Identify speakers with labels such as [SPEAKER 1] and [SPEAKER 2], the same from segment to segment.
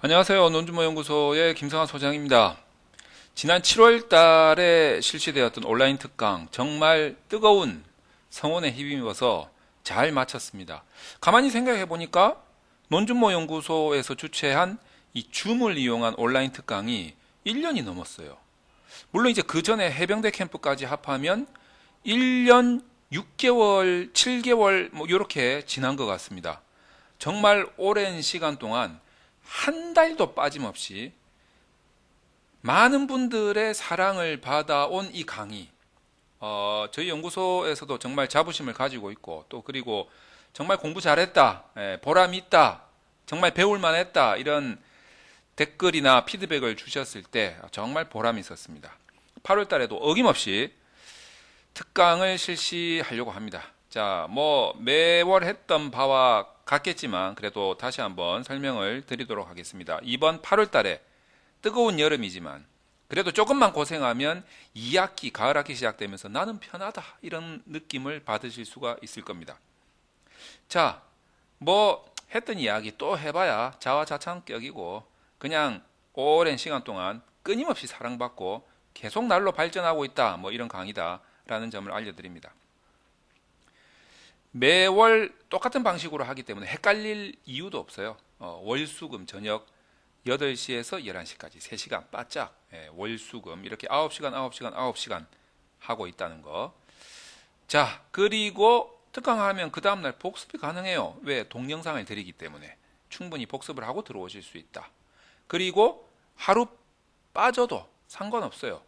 [SPEAKER 1] 안녕하세요. 논주모연구소의 김성환 소장입니다. 지난 7월 달에 실시되었던 온라인 특강 정말 뜨거운 성원에 힘입어서 잘 마쳤습니다. 가만히 생각해 보니까 논주모연구소에서 주최한 이 줌을 이용한 온라인 특강이 1년이 넘었어요. 물론 이제 그 전에 해병대 캠프까지 합하면 1년 6개월, 7개월 뭐 이렇게 지난 것 같습니다. 정말 오랜 시간 동안 한 달도 빠짐없이 많은 분들의 사랑을 받아온 이 강의, 저희 연구소에서도 정말 자부심을 가지고 있고, 또 그리고 정말 공부 잘했다, 보람 있다, 정말 배울만 했다, 이런 댓글이나 피드백을 주셨을 때 정말 보람이 있었습니다. 8월 달에도 어김없이 특강을 실시하려고 합니다. 자, 뭐 매월 했던 바와 같겠지만 그래도 다시 한번 설명을 드리도록 하겠습니다. 이번 8월 달에 뜨거운 여름이지만 그래도 조금만 고생하면 2학기, 가을학기 시작되면서 나는 편하다 이런 느낌을 받으실 수가 있을 겁니다. 자, 뭐 했던 이야기 또 해봐야 자화자찬격이고 그냥 오랜 시간 동안 끊임없이 사랑받고 계속 날로 발전하고 있다 뭐 이런 강의다라는 점을 알려드립니다. 매월 똑같은 방식으로 하기 때문에 헷갈릴 이유도 없어요. 월수금 저녁 8시에서 11시까지 3시간 바짝 월수금 이렇게 9시간 9시간 9시간 하고 있다는 거. 자, 그리고 특강하면 그 다음날 복습이 가능해요. 왜? 동영상을 드리기 때문에 충분히 복습을 하고 들어오실 수 있다. 그리고 하루 빠져도 상관없어요.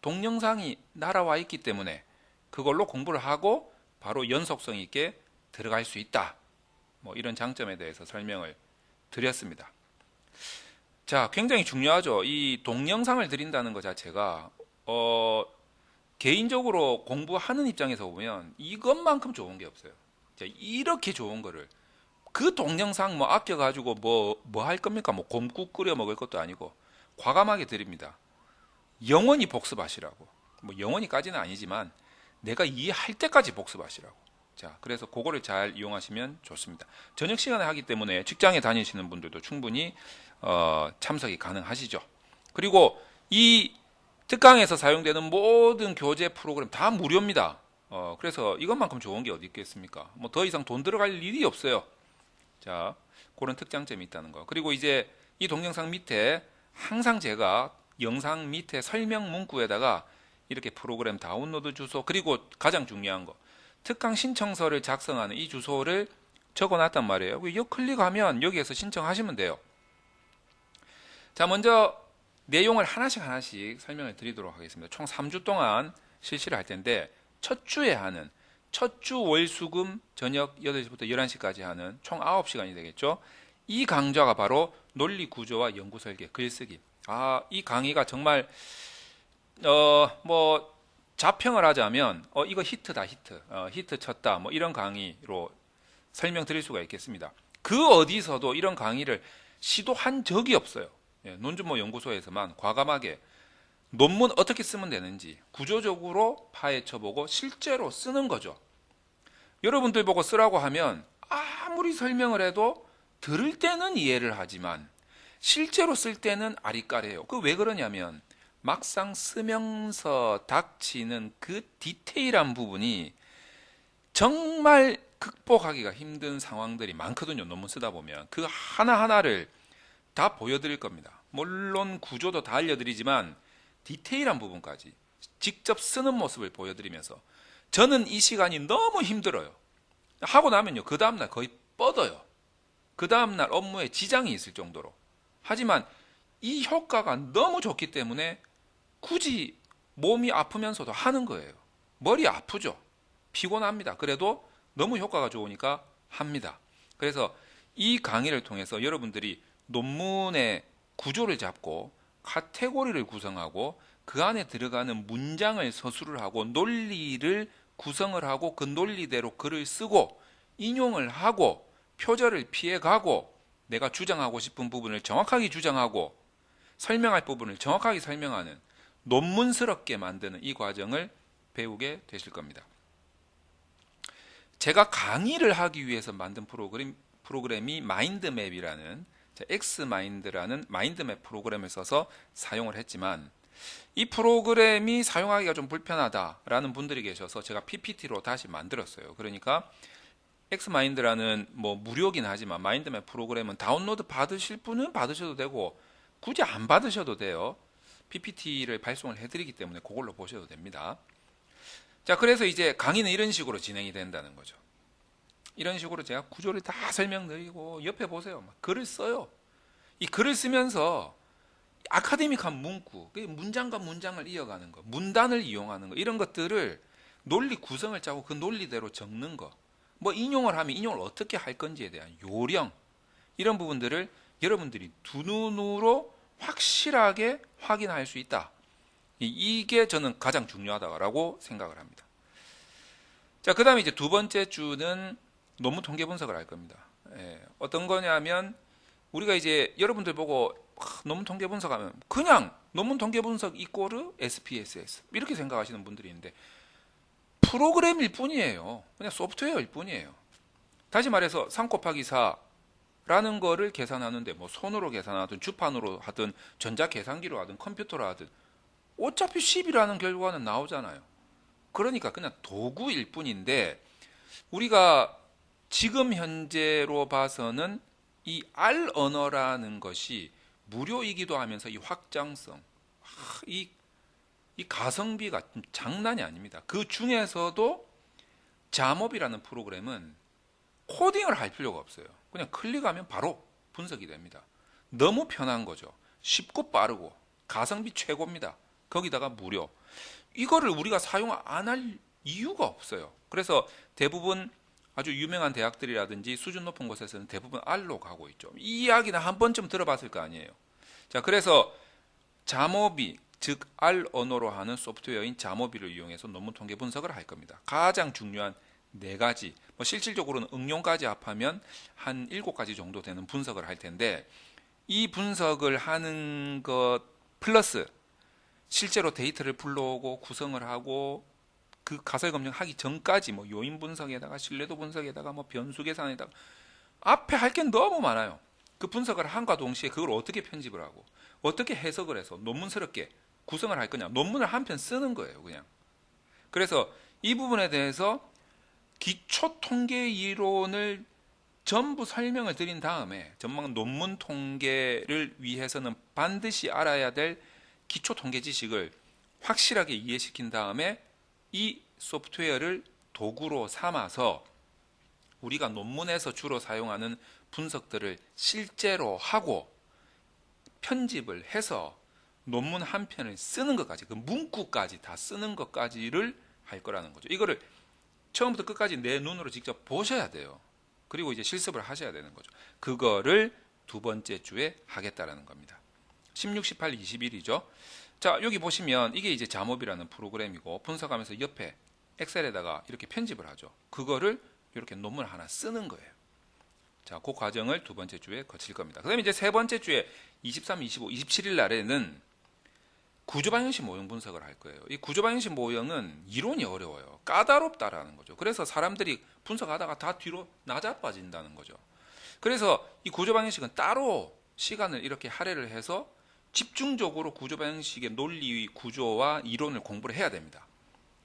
[SPEAKER 1] 동영상이 날아와 있기 때문에 그걸로 공부를 하고 바로 연속성 있게 들어갈 수 있다. 뭐 이런 장점에 대해서 설명을 드렸습니다. 자, 굉장히 중요하죠. 이 동영상을 드린다는 것 자체가 개인적으로 공부하는 입장에서 보면 이것만큼 좋은 게 없어요. 자, 이렇게 좋은 거를 그 동영상 뭐 아껴가지고 뭐 할 겁니까? 뭐 곰국 끓여 먹을 것도 아니고 과감하게 드립니다. 영원히 복습하시라고. 뭐 영원히까지는 아니지만 내가 이해할 때까지 복습하시라고. 자, 그래서 그거를 잘 이용하시면 좋습니다. 저녁 시간에 하기 때문에 직장에 다니시는 분들도 충분히 참석이 가능하시죠. 그리고 이 특강에서 사용되는 모든 교재 프로그램 다 무료입니다. 그래서 이것만큼 좋은 게 어디 있겠습니까? 뭐 더 이상 돈 들어갈 일이 없어요. 자, 그런 특장점이 있다는 거. 그리고 이제 이 동영상 밑에 항상 제가 영상 밑에 설명 문구에다가 이렇게 프로그램 다운로드 주소 그리고 가장 중요한 거 특강 신청서를 작성하는 이 주소를 적어놨단 말이에요. 이 클릭하면 여기에서 신청하시면 돼요. 자, 먼저 내용을 하나씩 설명을 드리도록 하겠습니다. 총 3주 동안 실시를 할 텐데 첫 주에 하는 첫 주 월수금 저녁 8시부터 11시까지 하는 총 9시간이 되겠죠. 이 강좌가 바로 논리 구조와 연구 설계, 글쓰기. 이 강의가 정말 뭐 자평을 하자면 이거 히트다 히트, 히트 쳤다 뭐 이런 강의로 설명드릴 수가 있겠습니다. 그 어디서도 이런 강의를 시도한 적이 없어요. 논준모 연구소에서만 과감하게 논문 어떻게 쓰면 되는지 구조적으로 파헤쳐보고 실제로 쓰는 거죠. 여러분들 보고 쓰라고 하면 아무리 설명을 해도 들을 때는 이해를 하지만 실제로 쓸 때는 아리까리해요. 그 왜 그러냐면 막상 쓰면서 닥치는 그 디테일한 부분이 정말 극복하기가 힘든 상황들이 많거든요. 논문 쓰다 보면 그 하나하나를 다 보여드릴 겁니다. 물론 구조도 다 알려드리지만 디테일한 부분까지 직접 쓰는 모습을 보여드리면서 저는 이 시간이 너무 힘들어요. 하고 나면요 그 다음날 거의 뻗어요. 그 다음날 업무에 지장이 있을 정도로. 하지만 이 효과가 너무 좋기 때문에 굳이 몸이 아프면서도 하는 거예요. 머리 아프죠. 피곤합니다. 그래도 너무 효과가 좋으니까 합니다. 그래서 이 강의를 통해서 여러분들이 논문의 구조를 잡고 카테고리를 구성하고 그 안에 들어가는 문장을 서술을 하고 논리를 구성을 하고 그 논리대로 글을 쓰고 인용을 하고 표절을 피해가고 내가 주장하고 싶은 부분을 정확하게 주장하고 설명할 부분을 정확하게 설명하는 논문스럽게 만드는 이 과정을 배우게 되실 겁니다. 제가 강의를 하기 위해서 만든 프로그램이 마인드맵이라는 엑스마인드라는 마인드맵 프로그램을 써서 사용을 했지만 이 프로그램이 사용하기가 좀 불편하다라는 분들이 계셔서 제가 PPT로 다시 만들었어요. 그러니까 엑스마인드라는 뭐 무료긴 하지만 마인드맵 프로그램은 다운로드 받으실 분은 받으셔도 되고 굳이 안 받으셔도 돼요. PPT를 발송을 해드리기 때문에 그걸로 보셔도 됩니다. 자, 그래서 이제 강의는 이런 식으로 진행이 된다는 거죠. 이런 식으로 제가 구조를 다 설명드리고 옆에 보세요. 막 글을 써요. 이 글을 쓰면서 아카데믹한 문구, 문장과 문장을 이어가는 거, 문단을 이용하는 거 이런 것들을 논리 구성을 짜고 그 논리대로 적는 거, 뭐 인용을 하면 인용을 어떻게 할 건지에 대한 요령 이런 부분들을 여러분들이 두 눈으로 확실하게 확인할 수 있다. 이게 저는 가장 중요하다고 생각을 합니다. 자, 그 다음에 이제 두 번째 주는 논문 통계 분석을 할 겁니다. 어떤 거냐면 우리가 이제 여러분들 보고 논문 통계 분석하면 그냥 논문 통계 분석 이꼬르 SPSS 이렇게 생각하시는 분들이 있는데 프로그램일 뿐이에요. 그냥 소프트웨어일 뿐이에요. 다시 말해서 3 곱하기 4라는 거를 계산하는데 뭐 손으로 계산하든 주판으로 하든 전자계산기로 하든 컴퓨터로 하든 어차피 10이라는 결과는 나오잖아요. 그러니까 그냥 도구일 뿐인데 우리가 지금 현재로 봐서는 이 R 언어라는 것이 무료이기도 하면서 이 확장성, 이 가성비가 장난이 아닙니다. 그 중에서도 잠업이라는 프로그램은 코딩을 할 필요가 없어요. 그냥 클릭하면 바로 분석이 됩니다. 너무 편한 거죠. 쉽고 빠르고 가성비 최고입니다. 거기다가 무료. 이거를 우리가 사용 안 할 이유가 없어요. 그래서 대부분 아주 유명한 대학들이라든지 수준 높은 곳에서는 대부분 R로 가고 있죠. 이 이야기는 한 번쯤 들어봤을 거 아니에요. 자, 그래서 잠오비, 즉 R 언어로 하는 소프트웨어인 잠오비를 이용해서 논문 통계 분석을 할 겁니다. 가장 중요한 네 가지, 뭐 실질적으로는 응용까지 합하면 한 7가지 정도 되는 분석을 할 텐데 이 분석을 하는 것 플러스 실제로 데이터를 불러오고 구성을 하고 그 가설 검증하기 전까지 뭐 요인 분석에다가 신뢰도 분석에다가 뭐 변수 계산에다가 앞에 할 게 너무 많아요. 그 분석을 한과 동시에 그걸 어떻게 편집을 하고 어떻게 해석을 해서 논문스럽게 구성을 할 거냐, 논문을 한 편 쓰는 거예요, 그냥. 그래서 이 부분에 대해서 기초 통계 이론을 전부 설명을 드린 다음에 전망 논문 통계를 위해서는 반드시 알아야 될 기초 통계 지식을 확실하게 이해시킨 다음에 이 소프트웨어를 도구로 삼아서 우리가 논문에서 주로 사용하는 분석들을 실제로 하고 편집을 해서 논문 한 편을 쓰는 것까지, 그 문구까지 다 쓰는 것까지를 할 거라는 거죠. 이거를 처음부터 끝까지 내 눈으로 직접 보셔야 돼요. 그리고 이제 실습을 하셔야 되는 거죠. 그거를 두 번째 주에 하겠다라는 겁니다. 16, 18, 20일이죠. 자, 여기 보시면 이게 이제 잠업이라는 프로그램이고 분석하면서 옆에 엑셀에다가 이렇게 편집을 하죠. 그거를 이렇게 논문을 하나 쓰는 거예요. 자, 그 과정을 두 번째 주에 거칠 겁니다. 그 다음에 이제 세 번째 주에 23, 25, 27일 날에는 구조방정식 모형 분석을 할 거예요. 이 구조방정식 모형은 이론이 어려워요. 까다롭다라는 거죠. 그래서 사람들이 분석하다가 다 뒤로 나자빠진다는 거죠. 그래서 이 구조방정식은 따로 시간을 이렇게 할애를 해서 집중적으로 구조방정식의 논리 구조와 이론을 공부를 해야 됩니다.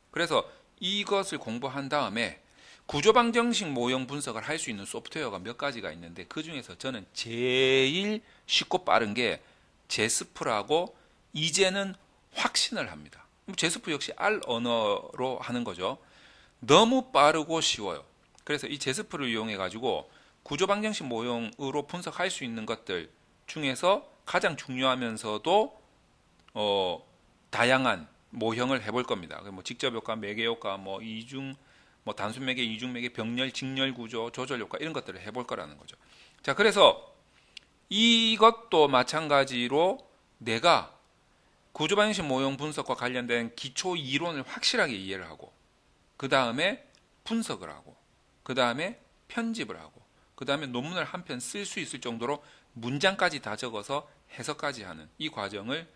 [SPEAKER 1] 그래서 이것을 공부한 다음에 구조방정식 모형 분석을 할 수 있는 소프트웨어가 몇 가지가 있는데 그 중에서 저는 제일 쉽고 빠른 게 제스프라고 이제는 확신을 합니다. 제스프 역시 R 언어로 하는 거죠. 너무 빠르고 쉬워요. 그래서 이 제스프를 이용해 가지고 구조방정식 모형으로 분석할 수 있는 것들 중에서 가장 중요하면서도 다양한 모형을 해볼 겁니다. 뭐 직접 효과, 매개 효과, 뭐 이중, 뭐 단순 매개, 이중 매개, 병렬, 직렬 구조, 조절 효과 이런 것들을 해볼 거라는 거죠. 자, 그래서 이것도 마찬가지로 내가 구조방정식 모형 분석과 관련된 기초 이론을 확실하게 이해를 하고 그 다음에 분석을 하고 그 다음에 편집을 하고 그 다음에 논문을 한 편 쓸 수 있을 정도로 문장까지 다 적어서 해석까지 하는 이 과정을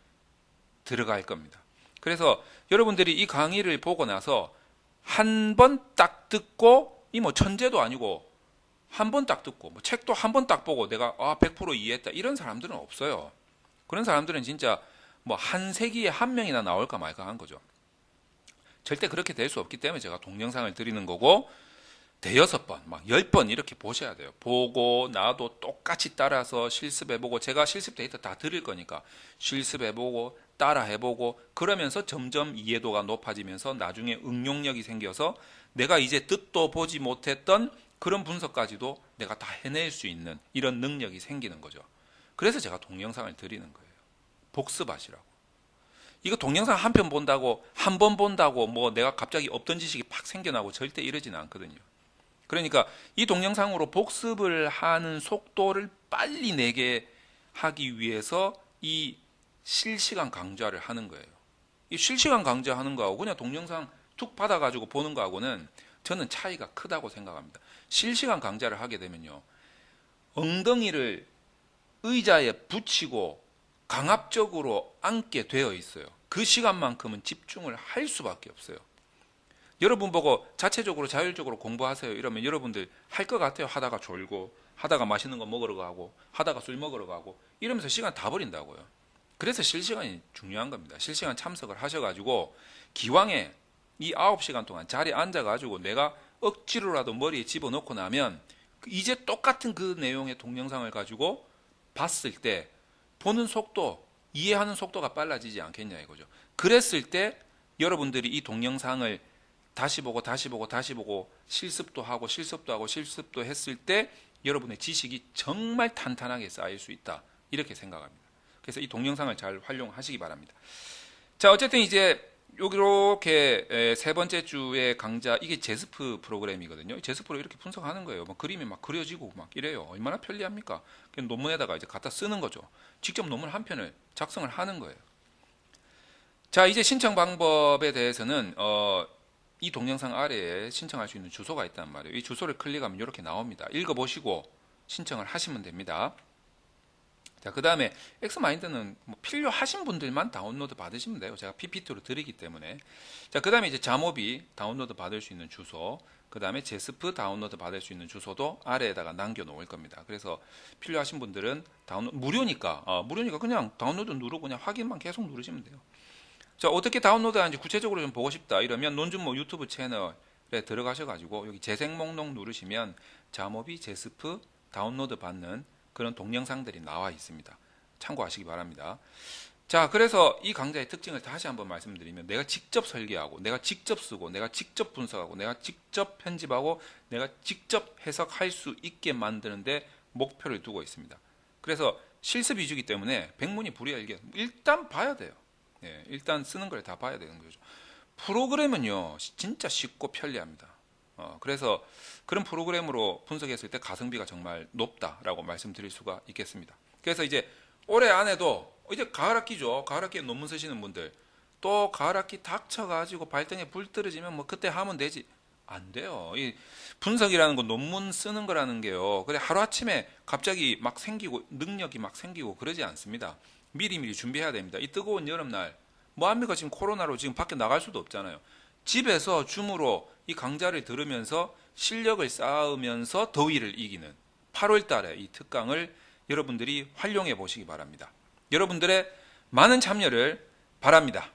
[SPEAKER 1] 들어갈 겁니다. 그래서 여러분들이 이 강의를 보고 나서 한 번 딱 듣고 이 뭐 천재도 아니고 한 번 딱 듣고 뭐 책도 한 번 딱 보고 내가 100% 이해했다 이런 사람들은 없어요. 그런 사람들은 진짜 뭐 한 세기에 한 명이나 나올까 말까 한 거죠. 절대 그렇게 될 수 없기 때문에 제가 동영상을 드리는 거고, 대여섯 번, 막 10번 이렇게 보셔야 돼요. 보고 나도 똑같이 따라서 실습해보고, 제가 실습 데이터 다 드릴 거니까 실습해보고 따라해보고, 그러면서 점점 이해도가 높아지면서 나중에 응용력이 생겨서 내가 이제 듣도 보지 못했던 그런 분석까지도 내가 다 해낼 수 있는 이런 능력이 생기는 거죠. 그래서 제가 동영상을 드리는 거예요. 복습하시라고. 이거 동영상 한 편 본다고, 한 번 본다고 뭐 내가 갑자기 없던 지식이 팍 생겨나고 절대 이러지는 않거든요. 그러니까 이 동영상으로 복습을 하는 속도를 빨리 내게 하기 위해서 이 실시간 강좌를 하는 거예요. 이 실시간 강좌하는 거하고 그냥 동영상 툭 받아가지고 보는 거하고는 저는 차이가 크다고 생각합니다. 실시간 강좌를 하게 되면요, 엉덩이를 의자에 붙이고 강압적으로 앉게 되어 있어요. 그 시간만큼은 집중을 할 수밖에 없어요. 여러분 보고 자체적으로 자율적으로 공부하세요 이러면 여러분들 할 것 같아요. 하다가 졸고, 하다가 맛있는 거 먹으러 가고, 하다가 술 먹으러 가고 이러면서 시간 다 버린다고요. 그래서 실시간이 중요한 겁니다. 실시간 참석을 하셔가지고 기왕에 이 9시간 동안 자리에 앉아가지고 내가 억지로라도 머리에 집어넣고 나면 이제 똑같은 그 내용의 동영상을 가지고 봤을 때 보는 속도, 이해하는 속도가 빨라지지 않겠냐 이거죠. 그랬을 때 여러분들이 이 동영상을 다시 보고 다시 보고 다시 보고 실습도 하고 실습도 하고 실습도 했을 때 여러분의 지식이 정말 탄탄하게 쌓일 수 있다, 이렇게 생각합니다. 그래서 이 동영상을 잘 활용하시기 바랍니다. 자, 어쨌든 이제 이렇게 세 번째 주의 강좌, 이게 제스프 프로그램이거든요. 제스프로 이렇게 분석하는 거예요. 뭐 그림이 막 그려지고 막 이래요. 얼마나 편리합니까? 그냥 논문에다가 이제 갖다 쓰는 거죠. 직접 논문 한 편을 작성을 하는 거예요. 자, 이제 신청 방법에 대해서는 이 동영상 아래에 신청할 수 있는 주소가 있단 말이에요. 이 주소를 클릭하면 이렇게 나옵니다. 읽어보시고 신청을 하시면 됩니다. 자, 그 다음에 엑스마인드는 뭐 필요하신 분들만 다운로드 받으시면 돼요. 제가 PPT로 드리기 때문에. 자, 그 다음에 이제 자모비 다운로드 받을 수 있는 주소, 그 다음에 제스프 다운로드 받을 수 있는 주소도 아래에다가 남겨 놓을 겁니다. 그래서 필요하신 분들은 무료니까 그냥 다운로드 누르고 그냥 확인만 계속 누르시면 돼요. 자, 어떻게 다운로드 하는지 구체적으로 좀 보고 싶다 이러면 논준모 유튜브 채널에 들어가셔가지고 여기 재생 목록 누르시면 자모비 제스프 다운로드 받는 그런 동영상들이 나와 있습니다. 참고하시기 바랍니다. 자, 그래서 이 강좌의 특징을 다시 한번 말씀드리면, 내가 직접 설계하고, 내가 직접 쓰고, 내가 직접 분석하고, 내가 직접 편집하고, 내가 직접 해석할 수 있게 만드는데 목표를 두고 있습니다. 그래서 실습 위주이기 때문에 백문이 불여일견, 일단 봐야 돼요. 예, 일단 쓰는 걸 다 봐야 되는 거죠. 프로그램은요, 진짜 쉽고 편리합니다. 그래서 그런 프로그램으로 분석했을 때 가성비가 정말 높다라고 말씀드릴 수가 있겠습니다. 그래서 이제 올해 안에도 이제 가을학기죠. 가을학기에 논문 쓰시는 분들, 또 가을학기 닥쳐가지고 발등에 불 떨어지면 뭐 그때 하면 되지. 안 돼요. 이 분석이라는 건 논문 쓰는 거라는 게요, 그래 하루아침에 갑자기 막 생기고 능력이 막 생기고 그러지 않습니다. 미리미리 준비해야 됩니다. 이 뜨거운 여름날 뭐합니까? 지금 코로나로 지금 밖에 나갈 수도 없잖아요. 집에서 줌으로 이 강좌를 들으면서 실력을 쌓으면서 더위를 이기는 8월 달에 이 특강을 여러분들이 활용해 보시기 바랍니다. 여러분들의 많은 참여를 바랍니다.